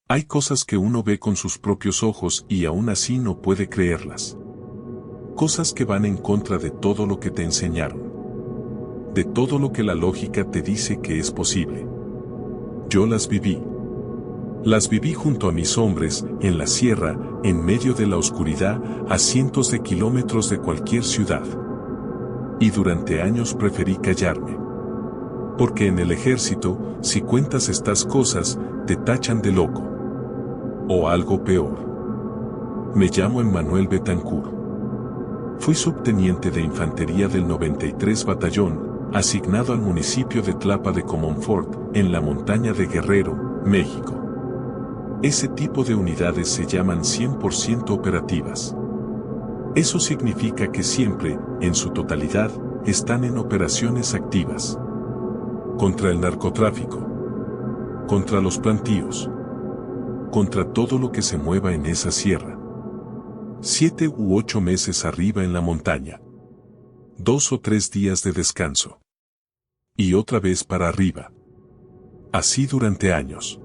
Hay cosas que uno ve con sus propios ojos y aún así no puede creerlas. Cosas que van en contra de todo lo que te enseñaron. De todo lo que la lógica te dice que es posible. Yo las viví. Las viví junto a mis hombres, en la sierra, en medio de la oscuridad, a cientos de kilómetros de cualquier ciudad. Y durante años preferí callarme. Porque en el ejército, si cuentas estas cosas, te tachan de loco. O algo peor. Me llamo Emmanuel Betancourt. Fui subteniente de infantería del 93 Batallón, asignado al municipio de Tlapa de Comonfort, en la montaña de Guerrero, México. Ese tipo de unidades se llaman 100% operativas. Eso significa que siempre, en su totalidad, están en operaciones activas. Contra el narcotráfico. Contra los plantíos. Contra todo lo que se mueva en esa sierra. 7 u 8 meses arriba en la montaña. 2 o 3 días de descanso. Y otra vez para arriba. Así durante años.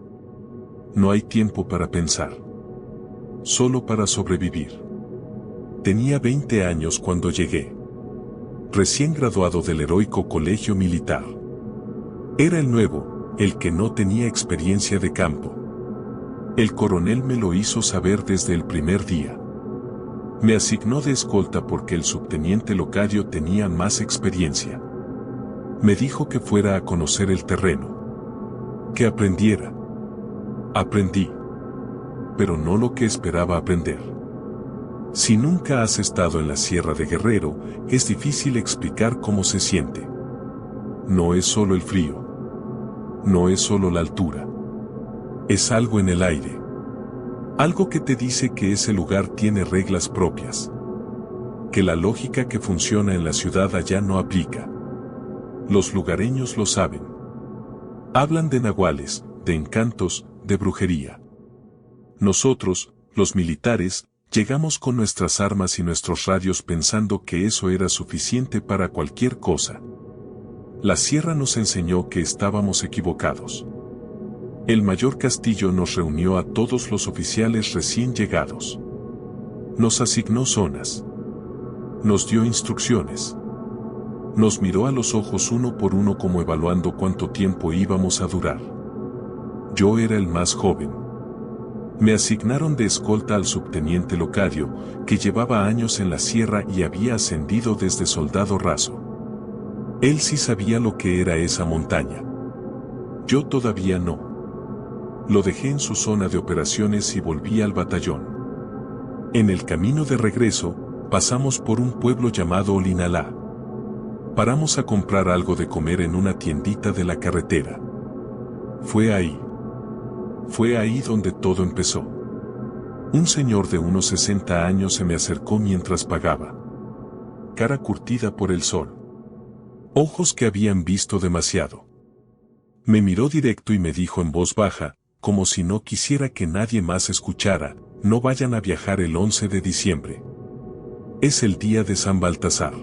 No hay tiempo para pensar. Solo para sobrevivir. Tenía 20 años cuando llegué. Recién graduado del heroico colegio militar. Era el nuevo, el que no tenía experiencia de campo. El coronel me lo hizo saber desde el primer día. Me asignó de escolta porque el subteniente Locadio tenía más experiencia. Me dijo que fuera a conocer el terreno. Que aprendiera. Aprendí. Pero no lo que esperaba aprender. Si nunca has estado en la Sierra de Guerrero, es difícil explicar cómo se siente. No es solo el frío. No es solo la altura. Es algo en el aire. Algo que te dice que ese lugar tiene reglas propias. Que la lógica que funciona en la ciudad allá no aplica. Los lugareños lo saben. Hablan de nahuales, de encantos, de brujería. Nosotros, los militares, llegamos con nuestras armas y nuestros radios pensando que eso era suficiente para cualquier cosa. La sierra nos enseñó que estábamos equivocados. El mayor Castillo nos reunió a todos los oficiales recién llegados. Nos asignó zonas. Nos dio instrucciones. Nos miró a los ojos uno por uno como evaluando cuánto tiempo íbamos a durar. Yo era el más joven. Me asignaron de escolta al subteniente Locadio, que llevaba años en la sierra y había ascendido desde soldado raso. Él sí sabía lo que era esa montaña. Yo todavía no. Lo dejé en su zona de operaciones y volví al batallón. En el camino de regreso, pasamos por un pueblo llamado Olinalá. Paramos a comprar algo de comer en una tiendita de la carretera. Fue ahí donde todo empezó. Un señor de unos 60 años se me acercó mientras pagaba. Cara curtida por el sol. Ojos que habían visto demasiado. Me miró directo y me dijo en voz baja, como si no quisiera que nadie más escuchara: no vayan a viajar el 11 de diciembre. Es el día de San Baltasar.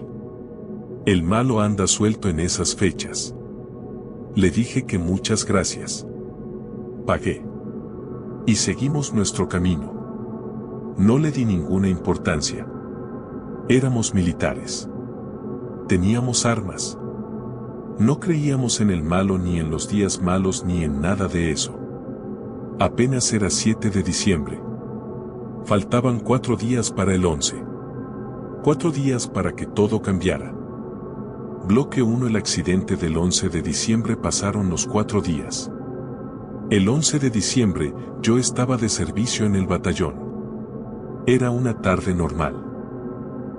El malo anda suelto en esas fechas. Le dije que muchas gracias. Pagué. Y seguimos nuestro camino. No le di ninguna importancia. Éramos militares. Teníamos armas. No creíamos en el malo ni en los días malos ni en nada de eso. Apenas era 7 de diciembre. Faltaban 4 días para el 11. 4 días para que todo cambiara. Bloque 1. El accidente del 11 de diciembre pasaron los 4 días. El 11 de diciembre, yo estaba de servicio en el batallón. Era una tarde normal.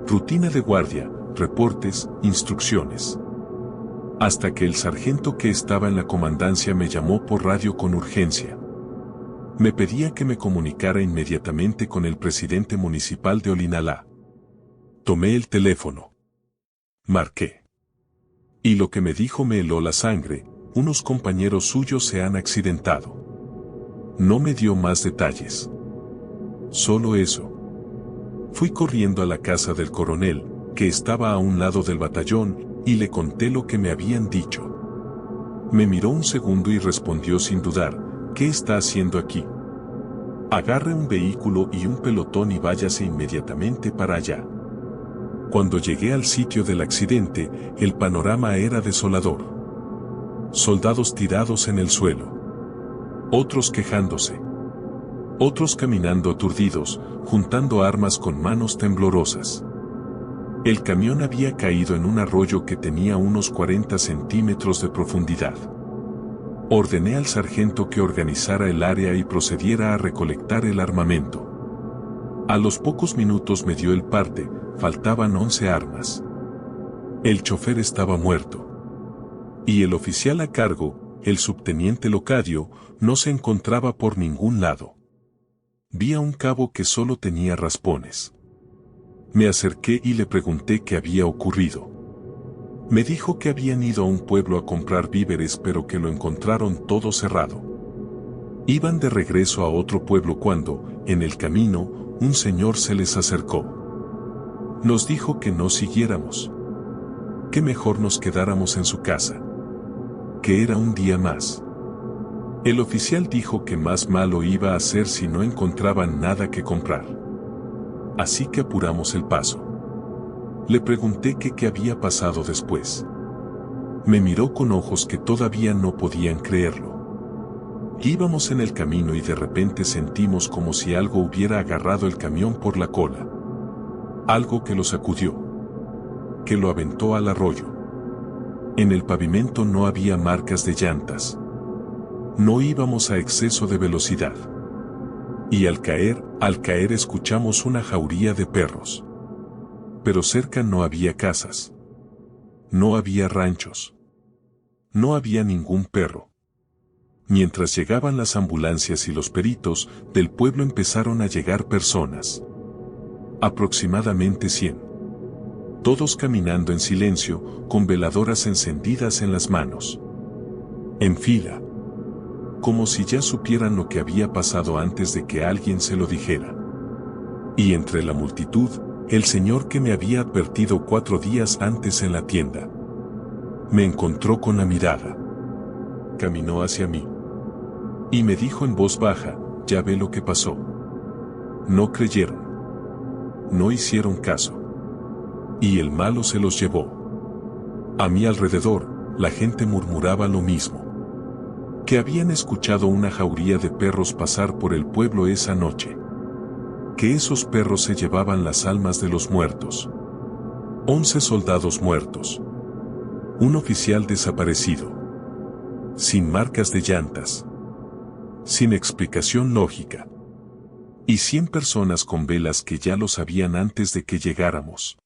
Rutina de guardia, reportes, instrucciones. Hasta que el sargento que estaba en la comandancia me llamó por radio con urgencia. Me pedía que me comunicara inmediatamente con el presidente municipal de Olinalá. Tomé el teléfono. Marqué. Y lo que me dijo me heló la sangre: unos compañeros suyos se han accidentado. No me dio más detalles. Solo eso. Fui corriendo a la casa del coronel, que estaba a un lado del batallón, y le conté lo que me habían dicho. Me miró un segundo y respondió sin dudar: ¿qué está haciendo aquí? Agarre un vehículo y un pelotón y váyase inmediatamente para allá. Cuando llegué al sitio del accidente, el panorama era desolador. Soldados tirados en el suelo. Otros quejándose. Otros caminando aturdidos, juntando armas con manos temblorosas. El camión había caído en un arroyo que tenía unos 40 centímetros de profundidad. Ordené al sargento que organizara el área y procediera a recolectar el armamento. A los pocos minutos me dio el parte, faltaban 11 armas. El chofer estaba muerto. Y el oficial a cargo, el subteniente Locadio, no se encontraba por ningún lado. Vi a un cabo que solo tenía raspones. Me acerqué y le pregunté qué había ocurrido. Me dijo que habían ido a un pueblo a comprar víveres pero que lo encontraron todo cerrado. Iban de regreso a otro pueblo cuando, en el camino, un señor se les acercó. Nos dijo que no siguiéramos. Que mejor nos quedáramos en su casa. Que era un día más. El oficial dijo que más malo iba a ser si no encontraban nada que comprar. Así que apuramos el paso. Le pregunté que qué había pasado después. Me miró con ojos que todavía no podían creerlo. Íbamos en el camino y de repente sentimos como si algo hubiera agarrado el camión por la cola. Algo que lo sacudió. Que lo aventó al arroyo. En el pavimento no había marcas de llantas. No íbamos a exceso de velocidad. Y al caer escuchamos una jauría de perros. Pero cerca no había casas. No había ranchos. No había ningún perro. Mientras llegaban las ambulancias y los peritos, del pueblo empezaron a llegar personas. Aproximadamente 100. Todos caminando en silencio, con veladoras encendidas en las manos. En fila. Como si ya supieran lo que había pasado antes de que alguien se lo dijera. Y entre la multitud, el señor que me había advertido 4 días antes en la tienda. Me encontró con la mirada. Caminó hacia mí. Y me dijo en voz baja, ya ve lo que pasó. No creyeron. No hicieron caso. Y el malo se los llevó. A mi alrededor, la gente murmuraba lo mismo. Que habían escuchado una jauría de perros pasar por el pueblo esa noche. Que esos perros se llevaban las almas de los muertos. 11 soldados muertos. Un oficial desaparecido. Sin marcas de llantas. Sin explicación lógica. Y 100 personas con velas que ya lo sabían antes de que llegáramos.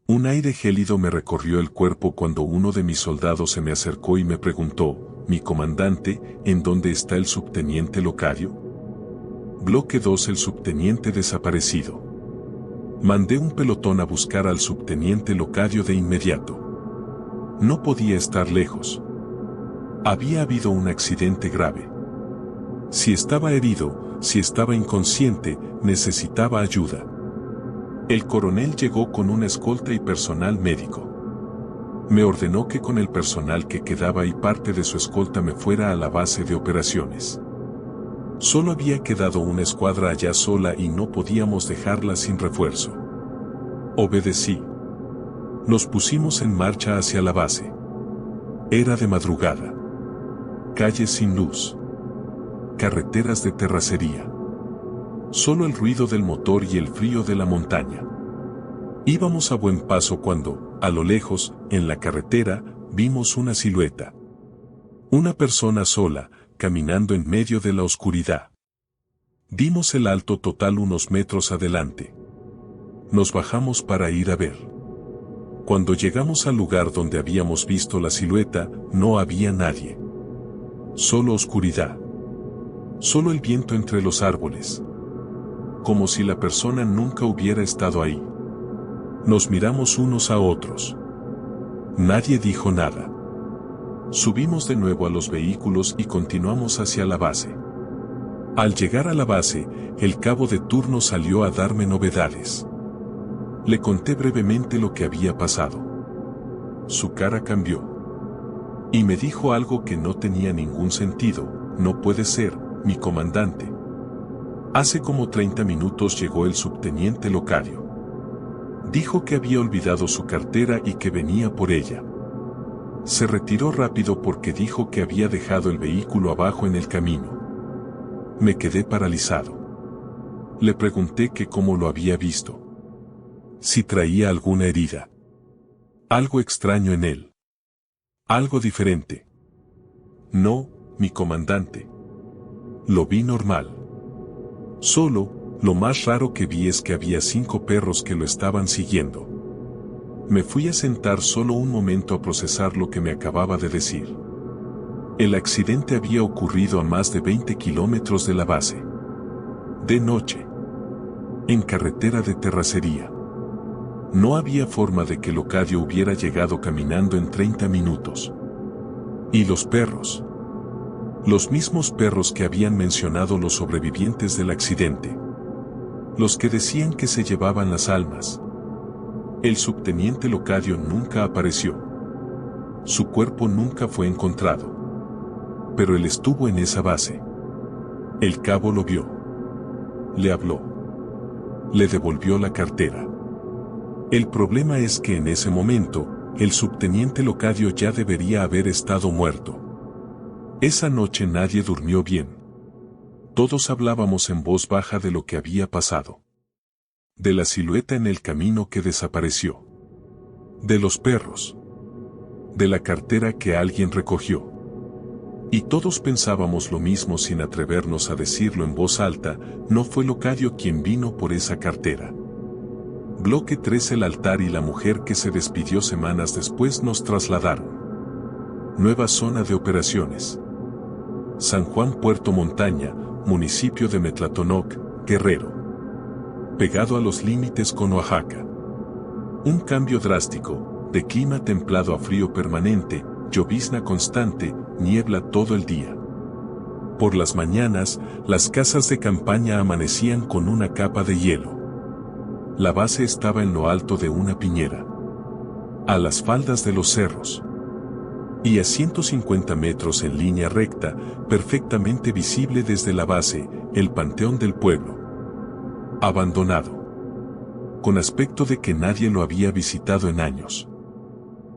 Un aire gélido me recorrió el cuerpo cuando uno de mis soldados se me acercó y me preguntó, mi comandante, ¿en dónde está el subteniente Locadio? Bloque 2 el subteniente desaparecido. Mandé un pelotón a buscar al subteniente Locadio de inmediato. No podía estar lejos. Había habido un accidente grave. Si estaba herido, si estaba inconsciente, necesitaba ayuda. El coronel llegó con una escolta y personal médico. Me ordenó que con el personal que quedaba y parte de su escolta me fuera a la base de operaciones. Solo había quedado una escuadra allá sola y no podíamos dejarla sin refuerzo. Obedecí. Nos pusimos en marcha hacia la base. Era de madrugada. Calles sin luz. Carreteras de terracería. Solo el ruido del motor y el frío de la montaña. Íbamos a buen paso cuando, a lo lejos, en la carretera, vimos una silueta. Una persona sola, caminando en medio de la oscuridad. Dimos el alto total unos metros adelante. Nos bajamos para ir a ver. Cuando llegamos al lugar donde habíamos visto la silueta, no había nadie. Solo oscuridad. Solo el viento entre los árboles. Como si la persona nunca hubiera estado ahí. Nos miramos unos a otros. Nadie dijo nada. Subimos de nuevo a los vehículos y continuamos hacia la base. Al llegar a la base, el cabo de turno salió a darme novedades. Le conté brevemente lo que había pasado. Su cara cambió. Y me dijo algo que no tenía ningún sentido. No puede ser, mi comandante. Hace como 30 minutos llegó el subteniente Locadio. Dijo que había olvidado su cartera y que venía por ella. Se retiró rápido porque dijo que había dejado el vehículo abajo en el camino. Me quedé paralizado. Le pregunté que cómo lo había visto. Si traía alguna herida. Algo extraño en él. Algo diferente. No, mi comandante. Lo vi normal. Solo, lo más raro que vi es que había 5 perros que lo estaban siguiendo. Me fui a sentar solo un momento a procesar lo que me acababa de decir. El accidente había ocurrido a más de 20 kilómetros de la base. De noche. En carretera de terracería. No había forma de que Locadio hubiera llegado caminando en 30 minutos. ¿Y los perros? Los mismos perros que habían mencionado los sobrevivientes del accidente. Los que decían que se llevaban las almas. El subteniente Locadio nunca apareció. Su cuerpo nunca fue encontrado. Pero él estuvo en esa base. El cabo lo vio. Le habló. Le devolvió la cartera. El problema es que en ese momento, el subteniente Locadio ya debería haber estado muerto. Esa noche nadie durmió bien. Todos hablábamos en voz baja de lo que había pasado. De la silueta en el camino que desapareció. De los perros. De la cartera que alguien recogió. Y todos pensábamos lo mismo sin atrevernos a decirlo en voz alta, no fue Locadio quien vino por esa cartera. Bloque 3 el altar y la mujer que se despidió semanas después nos trasladaron. Nueva zona de operaciones. San Juan Puerto Montaña, municipio de Metlatonoc, Guerrero. Pegado a los límites con Oaxaca. Un cambio drástico, de clima templado a frío permanente, llovizna constante, niebla todo el día. Por las mañanas, las casas de campaña amanecían con una capa de hielo. La base estaba en lo alto de una piñera. A las faldas de los cerros. Y a 150 metros en línea recta, perfectamente visible desde la base, el panteón del pueblo. Abandonado. Con aspecto de que nadie lo había visitado en años.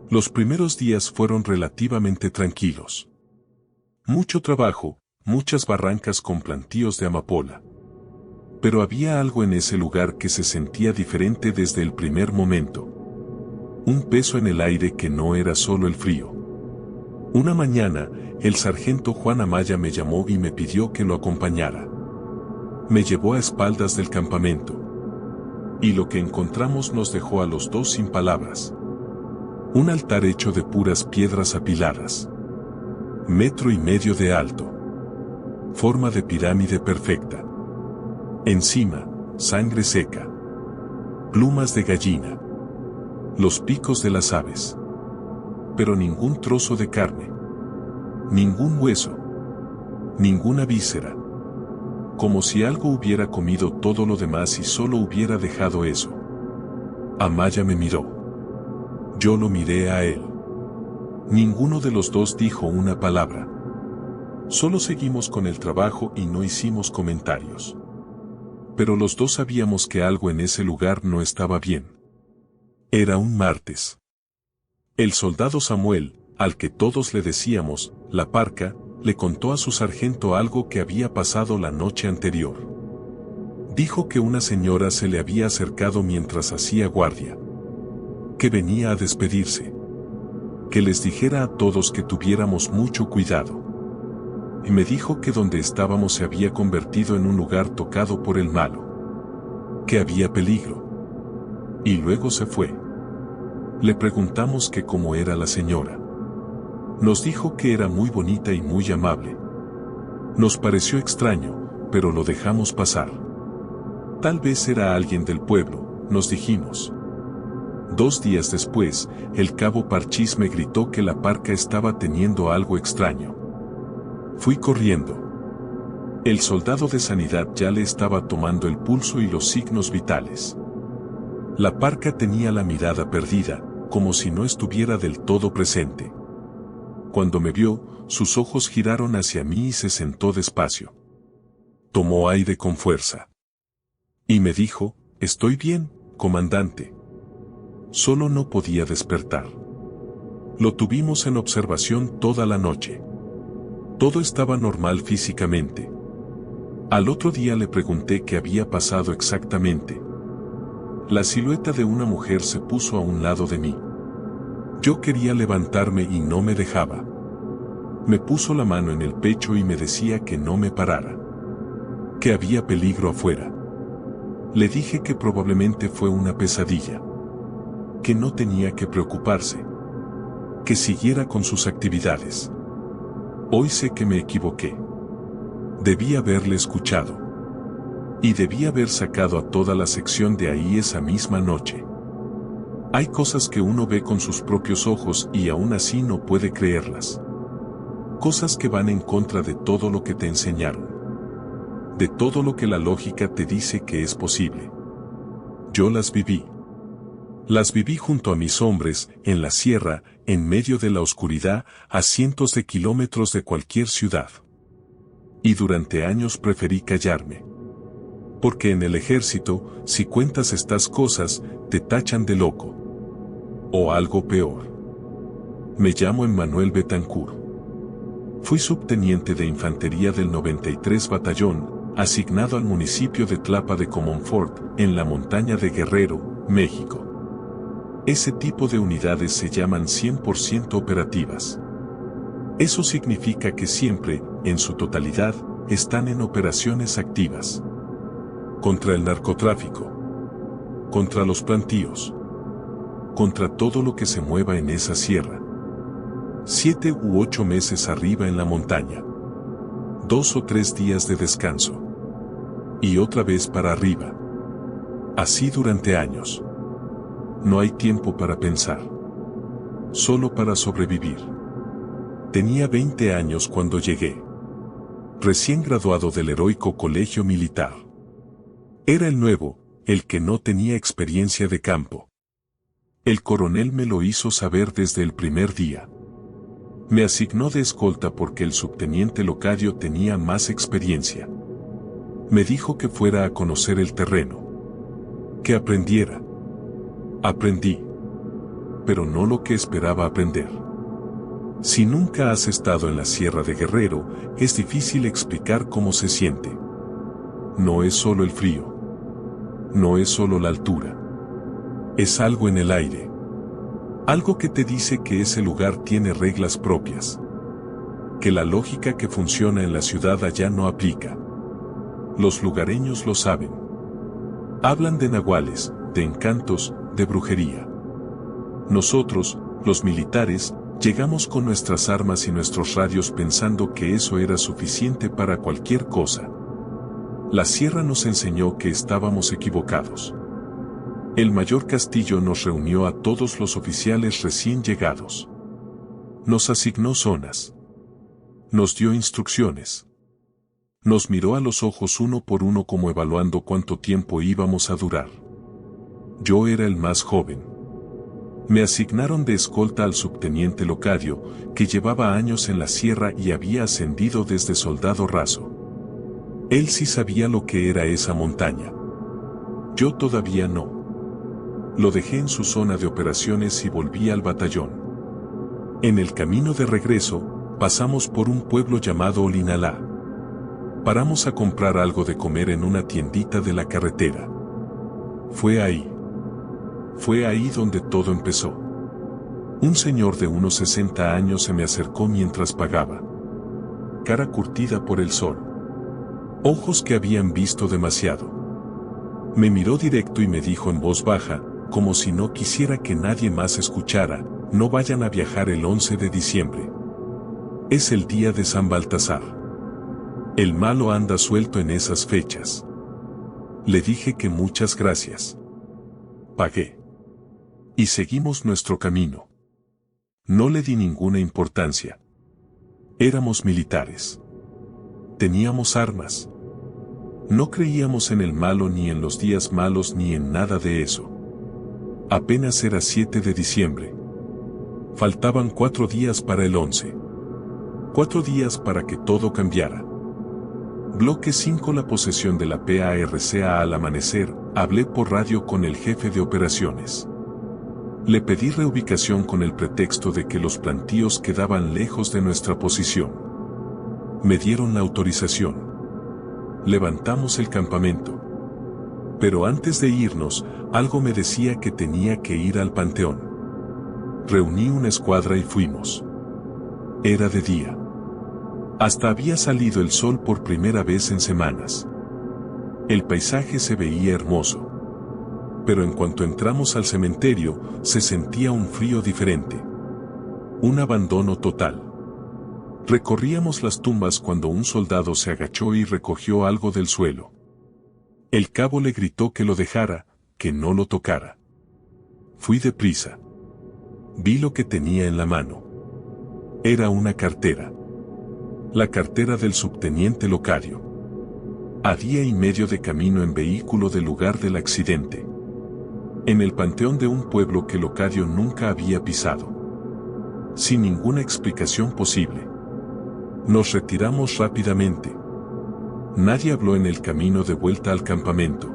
Los primeros días fueron relativamente tranquilos. Mucho trabajo, muchas barrancas con plantíos de amapola. Pero había algo en ese lugar que se sentía diferente desde el primer momento. Un peso en el aire que no era solo el frío. Una mañana, el sargento Juan Amaya me llamó y me pidió que lo acompañara. Me llevó a espaldas del campamento. Y lo que encontramos nos dejó a los dos sin palabras. Un altar hecho de puras piedras apiladas. 1,5 metros de alto. Forma de pirámide perfecta. Encima, sangre seca. Plumas de gallina. Los picos de las aves. Pero ningún trozo de carne. Ningún hueso. Ninguna víscera. Como si algo hubiera comido todo lo demás y solo hubiera dejado eso. Amaya me miró. Yo lo miré a él. Ninguno de los dos dijo una palabra. Solo seguimos con el trabajo y no hicimos comentarios. Pero los dos sabíamos que algo en ese lugar no estaba bien. Era un martes. El soldado Samuel, al que todos le decíamos, la Parca, le contó a su sargento algo que había pasado la noche anterior. Dijo que una señora se le había acercado mientras hacía guardia. Que venía a despedirse. Que les dijera a todos que tuviéramos mucho cuidado. Y me dijo que donde estábamos se había convertido en un lugar tocado por el malo. Que había peligro. Y luego se fue. Le preguntamos que cómo era la señora. Nos dijo que era muy bonita y muy amable. Nos pareció extraño, pero lo dejamos pasar. Tal vez era alguien del pueblo, nos dijimos. 2 días después, el cabo Parchís me gritó que la Parca estaba teniendo algo extraño. Fui corriendo. El soldado de sanidad ya le estaba tomando el pulso y los signos vitales. La Parca tenía la mirada perdida, como si no estuviera del todo presente. Cuando me vio, sus ojos giraron hacia mí y se sentó despacio. Tomó aire con fuerza. Y me dijo, estoy bien, comandante. Solo no podía despertar. Lo tuvimos en observación toda la noche. Todo estaba normal físicamente. Al otro día le pregunté qué había pasado exactamente. La silueta de una mujer se puso a un lado de mí. Yo quería levantarme y no me dejaba. Me puso la mano en el pecho y me decía que no me parara. Que había peligro afuera. Le dije que probablemente fue una pesadilla. Que no tenía que preocuparse. Que siguiera con sus actividades. Hoy sé que me equivoqué. Debí haberle escuchado. Y debí haber sacado a toda la sección de ahí esa misma noche. Hay cosas que uno ve con sus propios ojos y aún así no puede creerlas. Cosas que van en contra de todo lo que te enseñaron. De todo lo que la lógica te dice que es posible. Yo las viví. Las viví junto a mis hombres, en la sierra, en medio de la oscuridad, a cientos de kilómetros de cualquier ciudad. Y durante años preferí callarme. Porque en el ejército, si cuentas estas cosas, te tachan de loco. O algo peor. Me llamo Emmanuel Betancourt. Fui subteniente de infantería del 93 Batallón, asignado al municipio de Tlapa de Comonfort, en la montaña de Guerrero, México. Ese tipo de unidades se llaman 100% operativas. Eso significa que siempre, en su totalidad, están en operaciones activas. Contra el narcotráfico. Contra los plantíos. Contra todo lo que se mueva en esa sierra. 7 u 8 meses arriba en la montaña. 2 o 3 días de descanso. Y otra vez para arriba. Así durante años. No hay tiempo para pensar. Solo para sobrevivir. Tenía 20 años cuando llegué. Recién graduado del heroico colegio militar. Era el nuevo, el que no tenía experiencia de campo. El coronel me lo hizo saber desde el primer día. Me asignó de escolta porque el subteniente Locadio tenía más experiencia. Me dijo que fuera a conocer el terreno. Que aprendiera. Aprendí. Pero no lo que esperaba aprender. Si nunca has estado en la Sierra de Guerrero, es difícil explicar cómo se siente. No es solo el frío. No es solo la altura. Es algo en el aire. Algo que te dice que ese lugar tiene reglas propias. Que la lógica que funciona en la ciudad allá no aplica. Los lugareños lo saben. Hablan de nahuales, de encantos, de brujería. Nosotros, los militares, llegamos con nuestras armas y nuestros radios pensando que eso era suficiente para cualquier cosa. La sierra nos enseñó que estábamos equivocados. El mayor Castillo nos reunió a todos los oficiales recién llegados. Nos asignó zonas. Nos dio instrucciones. Nos miró a los ojos uno por uno como evaluando cuánto tiempo íbamos a durar. Yo era el más joven. Me asignaron de escolta al subteniente Locadio, que llevaba años en la sierra y había ascendido desde soldado raso. Él sí sabía lo que era esa montaña. Yo todavía no. Lo dejé en su zona de operaciones y volví al batallón. En el camino de regreso, pasamos por un pueblo llamado Olinalá. Paramos a comprar algo de comer en una tiendita de la carretera. Fue ahí donde todo empezó. Un señor de unos 60 años se me acercó mientras pagaba. Cara curtida por el sol. Ojos que habían visto demasiado. Me miró directo y me dijo en voz baja, como si no quisiera que nadie más escuchara, no vayan a viajar el 11 de diciembre. Es el día de San Baltasar. El malo anda suelto en esas fechas. Le dije que muchas gracias. Pagué. Y seguimos nuestro camino. No le di ninguna importancia. Éramos militares. Teníamos armas. No creíamos en el malo ni en los días malos ni en nada de eso. Apenas era 7 de diciembre. Faltaban 4 días para el 11. 4 días para que todo cambiara. Bloque 5. La posesión de la PARCA. Al amanecer, hablé por radio con el jefe de operaciones. Le pedí reubicación con el pretexto de que los plantíos quedaban lejos de nuestra posición. Me dieron la autorización. Levantamos el campamento. Pero antes de irnos, algo me decía que tenía que ir al panteón. Reuní una escuadra y fuimos. Era de día. Hasta había salido el sol por primera vez en semanas. El paisaje se veía hermoso. Pero en cuanto entramos al cementerio, se sentía un frío diferente. Un abandono total. Recorríamos las tumbas cuando un soldado se agachó y recogió algo del suelo. El cabo le gritó que lo dejara, que no lo tocara. Fui deprisa. Vi lo que tenía en la mano. Era una cartera. La cartera del subteniente Locario. A día y medio de camino en vehículo del lugar del accidente. En el panteón de un pueblo que Locario nunca había pisado. Sin ninguna explicación posible. Nos retiramos rápidamente. Nadie habló en el camino de vuelta al campamento.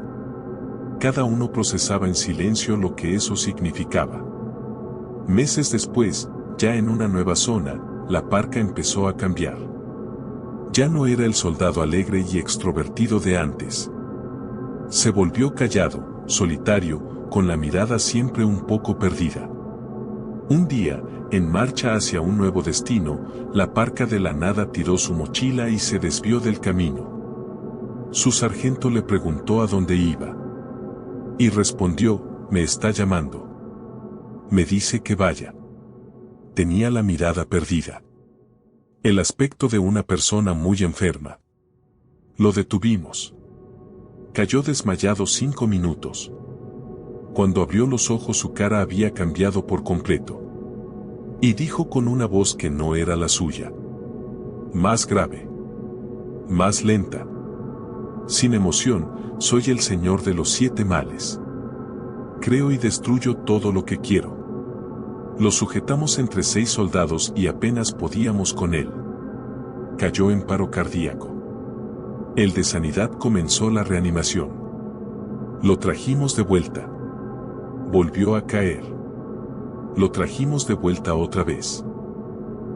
Cada uno procesaba en silencio lo que eso significaba. Meses después, ya en una nueva zona, la parca empezó a cambiar. Ya no era el soldado alegre y extrovertido de antes. Se volvió callado, solitario, con la mirada siempre un poco perdida. Un día, en marcha hacia un nuevo destino, la parca de la nada tiró su mochila y se desvió del camino. Su sargento le preguntó a dónde iba. Y respondió, me está llamando. Me dice que vaya. Tenía la mirada perdida. El aspecto de una persona muy enferma. Lo detuvimos. Cayó desmayado 5 minutos. Cuando abrió los ojos su cara había cambiado por completo. Y dijo con una voz que no era la suya. Más grave. Más lenta. Sin emoción, soy el señor de los 7 males. Creo y destruyo todo lo que quiero. Lo sujetamos entre 6 soldados y apenas podíamos con él. Cayó en paro cardíaco. El de sanidad comenzó la reanimación. Lo trajimos de vuelta. Volvió a caer. Lo trajimos de vuelta otra vez.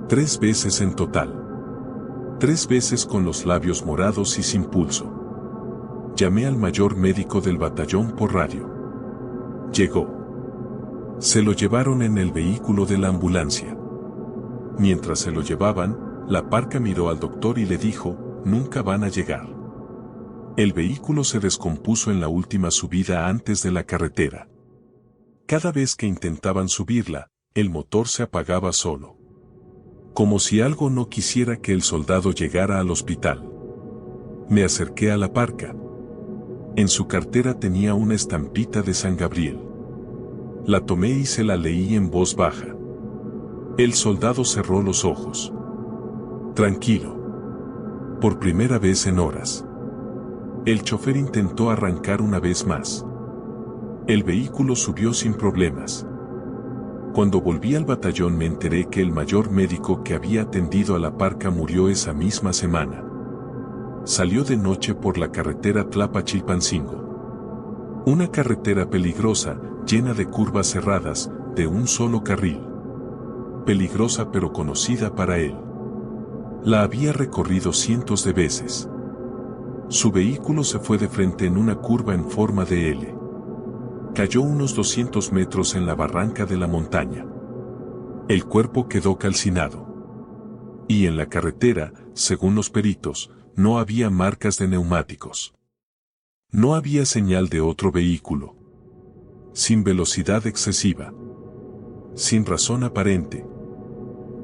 3 veces en total. 3 veces con los labios morados y sin pulso. Llamé al mayor médico del batallón por radio. Llegó. Se lo llevaron en el vehículo de la ambulancia. Mientras se lo llevaban, la parca miró al doctor y le dijo, nunca van a llegar. El vehículo se descompuso en la última subida antes de la carretera. Cada vez que intentaban subirla, el motor se apagaba solo. Como si algo no quisiera que el soldado llegara al hospital. Me acerqué a la parca. En su cartera tenía una estampita de San Gabriel. La tomé y se la leí en voz baja. El soldado cerró los ojos. Tranquilo. Por primera vez en horas. El chofer intentó arrancar una vez más. El vehículo subió sin problemas. Cuando volví al batallón me enteré que el mayor médico que había atendido a la parca murió esa misma semana. Salió de noche por la carretera Tlapa-Chilpancingo. Una carretera peligrosa, llena de curvas cerradas, de un solo carril. Peligrosa pero conocida para él. La había recorrido cientos de veces. Su vehículo se fue de frente en una curva en forma de L. Cayó unos 200 metros en la barranca de la montaña. El cuerpo quedó calcinado. Y en la carretera, según los peritos, no había marcas de neumáticos. No había señal de otro vehículo. Sin velocidad excesiva. Sin razón aparente.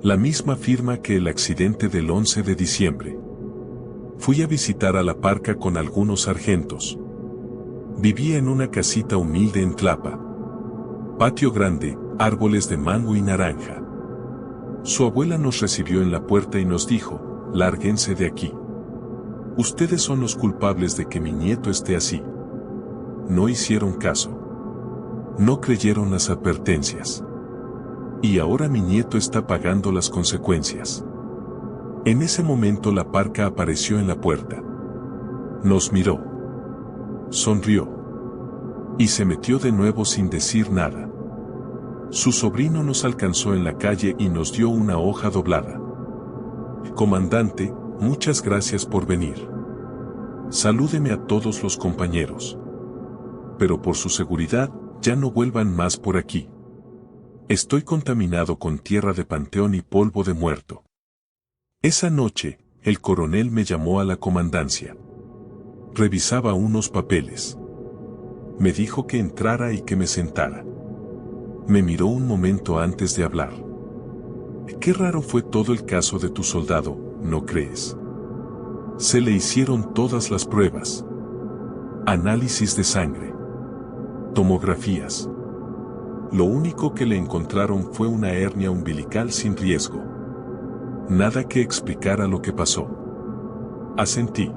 La misma firma que el accidente del 11 de diciembre. Fui a visitar a la parca con algunos sargentos. Vivía en una casita humilde en Tlapa. Patio grande, árboles de mango y naranja. Su abuela nos recibió en la puerta y nos dijo, lárguense de aquí. Ustedes son los culpables de que mi nieto esté así. No hicieron caso. No creyeron las advertencias. Y ahora mi nieto está pagando las consecuencias. En ese momento la parca apareció en la puerta. Nos miró. Sonrió. Y se metió de nuevo sin decir nada. Su sobrino nos alcanzó en la calle y nos dio una hoja doblada. Comandante, muchas gracias por venir. Salúdeme a todos los compañeros. Pero por su seguridad, ya no vuelvan más por aquí. Estoy contaminado con tierra de panteón y polvo de muerto. Esa noche, el coronel me llamó a la comandancia. Revisaba unos papeles. Me dijo que entrara y que me sentara. Me miró un momento antes de hablar. Qué raro fue todo el caso de tu soldado, ¿no crees? Se le hicieron todas las pruebas. Análisis de sangre. Tomografías. Lo único que le encontraron fue una hernia umbilical sin riesgo. Nada que explicara lo que pasó. Asentí.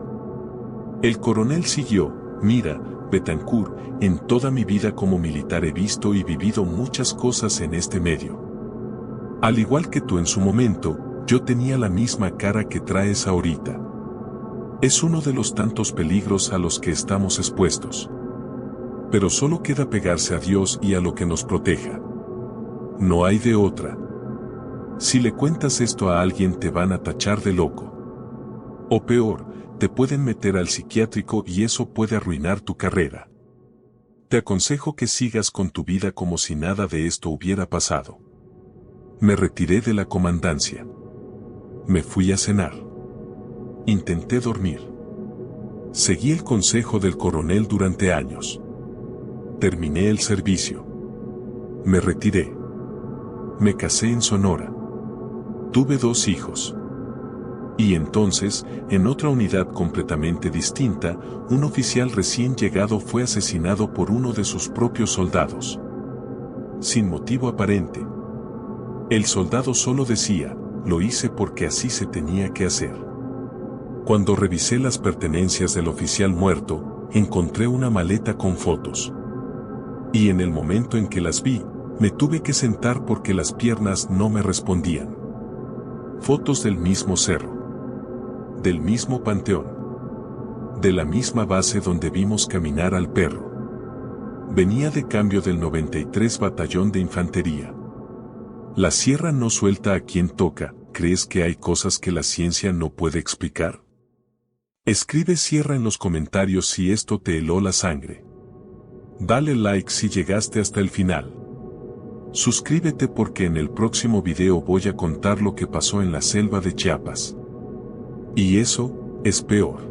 El coronel siguió. Mira, Betancourt, en toda mi vida como militar he visto y vivido muchas cosas en este medio. Al igual que tú en su momento, yo tenía la misma cara que traes ahorita. Es uno de los tantos peligros a los que estamos expuestos. Pero solo queda pegarse a Dios y a lo que nos proteja. No hay de otra. Si le cuentas esto a alguien te van a tachar de loco. O peor, te pueden meter al psiquiátrico y eso puede arruinar tu carrera. Te aconsejo que sigas con tu vida como si nada de esto hubiera pasado. Me retiré de la comandancia. Me fui a cenar. Intenté dormir. Seguí el consejo del coronel durante años. Terminé el servicio. Me retiré. Me casé en Sonora. Tuve 2 hijos. Y entonces, en otra unidad completamente distinta, un oficial recién llegado fue asesinado por uno de sus propios soldados. Sin motivo aparente. El soldado solo decía, lo hice porque así se tenía que hacer. Cuando revisé las pertenencias del oficial muerto, encontré una maleta con fotos. Y en el momento en que las vi, me tuve que sentar porque las piernas no me respondían. Fotos del mismo cerro. Del mismo panteón. De la misma base donde vimos caminar al perro. Venía de cambio del 93 Batallón de Infantería. La sierra no suelta a quien toca. ¿Crees que hay cosas que la ciencia no puede explicar? Escribe sierra en los comentarios si esto te heló la sangre. Dale like si llegaste hasta el final. Suscríbete porque en el próximo video voy a contar lo que pasó en la selva de Chiapas. Y eso es peor.